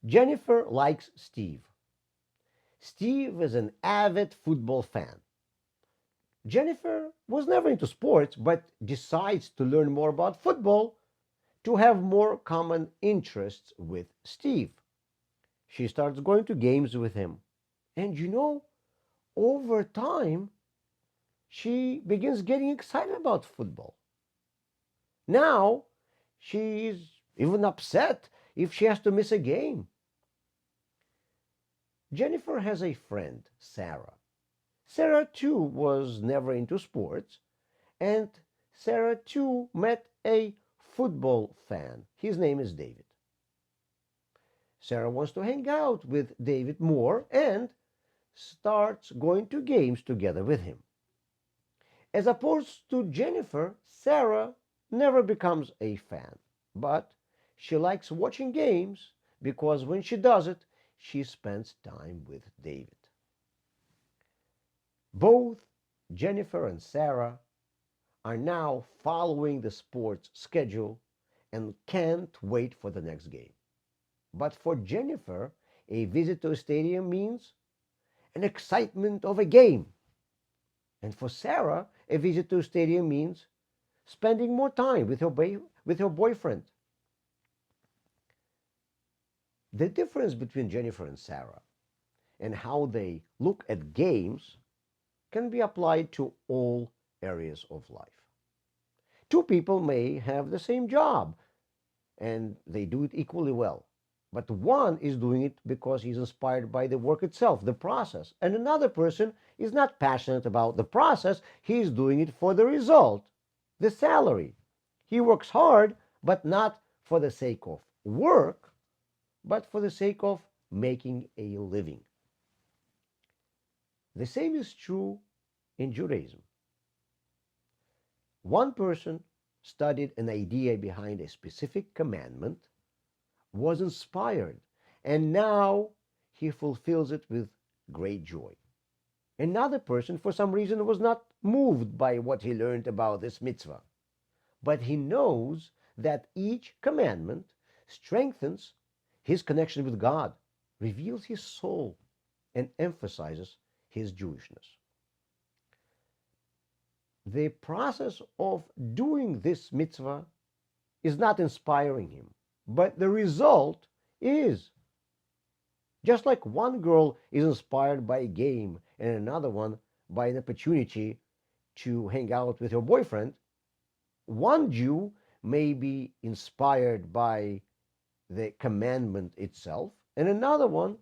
Jennifer likes Steve. Steve is an avid football fan. Jennifer was never into sports, but decides to learn more about football to have more common interests with Steve. She starts going to games with him. And over time, she begins getting excited about football. Now, she's even upset if she has to miss a game. Jennifer has a friend, Sarah. Sarah, too, was never into sports, and Sarah, too, met a football fan. His name is David. Sarah wants to hang out with David more and starts going to games together with him. As opposed to Jennifer, Sarah never becomes a fan, but she likes watching games because when she does it, she spends time with David. Both Jennifer and Sarah are now following the sports schedule and can't wait for the next game. But for Jennifer, a visit to a stadium means an excitement of a game. And for Sarah, a visit to a stadium means spending more time with her boyfriend. The difference between Jennifer and Sarah and how they look at games can be applied to all areas of life. Two people may have the same job and they do it equally well. But one is doing it because he's inspired by the work itself, the process. And another person is not passionate about the process. He's doing it for the result, the salary. He works hard, but not for the sake of work, but for the sake of making a living. The same is true in Judaism. One person studied an idea behind a specific commandment, was inspired, and now he fulfills it with great joy. Another person, for some reason, was not moved by what he learned about this mitzvah, but he knows that each commandment strengthens his connection with God, reveals his soul, and emphasizes his Jewishness. The process of doing this mitzvah is not inspiring him, but the result is. Just like one girl is inspired by a game and another one by an opportunity to hang out with her boyfriend, one Jew may be inspired by the commandment itself and another one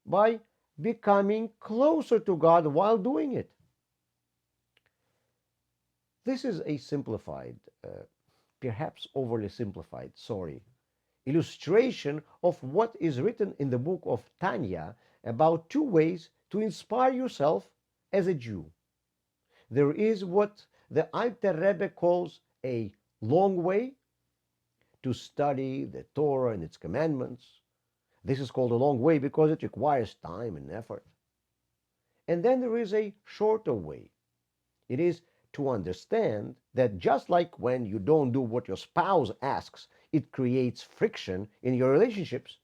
by becoming closer to God while doing it. This is a simplified, perhaps overly simplified, illustration of what is written in the book of Tanya about two ways to inspire yourself as a Jew. There is what the Alter Rebbe calls a long way to study the Torah and its commandments. This is called a long way because it requires time and effort. And then there is a shorter way. It is to understand that just like when you don't do what your spouse asks, it creates friction in your relationships.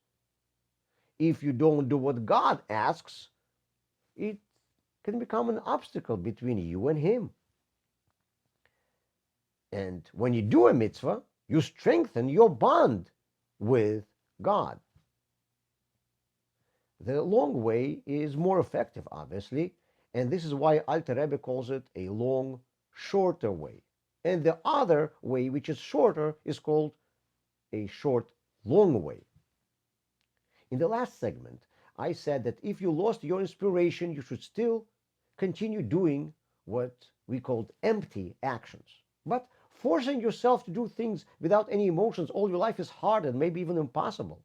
If you don't do what God asks, it can become an obstacle between you and Him. And when you do a mitzvah, you strengthen your bond with God. The long way is more effective, obviously, and this is why Alter Rebbe calls it a long, shorter way. And the other way, which is shorter, is called a short, long way. In the last segment, I said that if you lost your inspiration, you should still continue doing what we called empty actions. But forcing yourself to do things without any emotions all your life is hard and maybe even impossible.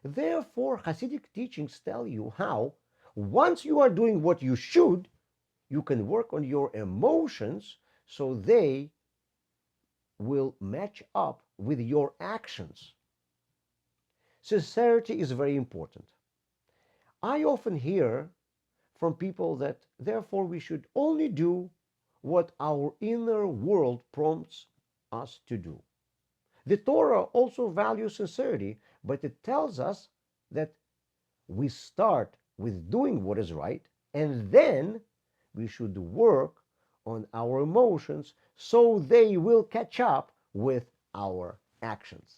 Therefore, Hasidic teachings tell you how, once you are doing what you should, you can work on your emotions so they will match up with your actions. Sincerity is very important. I often hear from people that therefore we should only do what our inner world prompts us to do. The Torah also values sincerity, but it tells us that we start with doing what is right, and then we should work on our emotions so they will catch up with our actions.